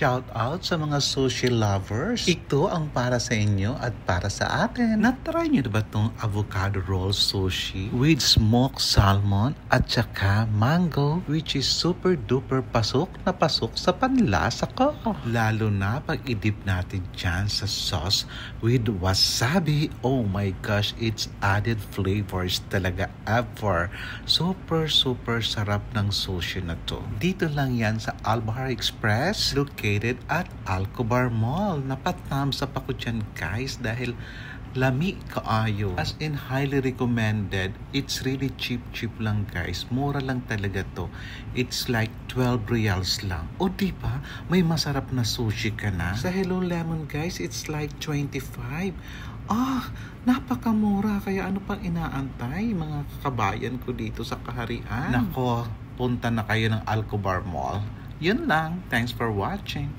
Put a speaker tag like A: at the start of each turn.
A: shout out sa mga sushi lovers. Ito ang para sa inyo at para sa atin. Natry nyo ba itong avocado roll sushi with smoked salmon at saka mango, which is super duper pasok na pasok sa panlasa ko. Lalo na pag i-dip natin dyan sa sauce with wasabi. Oh my gosh, it's added flavors talaga ever. Super sarap ng sushi na to. Dito lang yan sa Albahar Express, located at Alcobar Mall. Napatams up ako dyan guys dahil lami kaayo. As in, highly recommended. It's really cheap lang guys. Mura lang talaga to. It's like 12 reals lang. O diba, may masarap na sushi ka na. Sa Hello Lemon guys, it's like 25. Napakamura. Kaya ano pang inaantay mga kabayan ko dito sa kaharian? Nako, punta na kayo ng Alcobar Mall. Yun lang. Thanks for watching.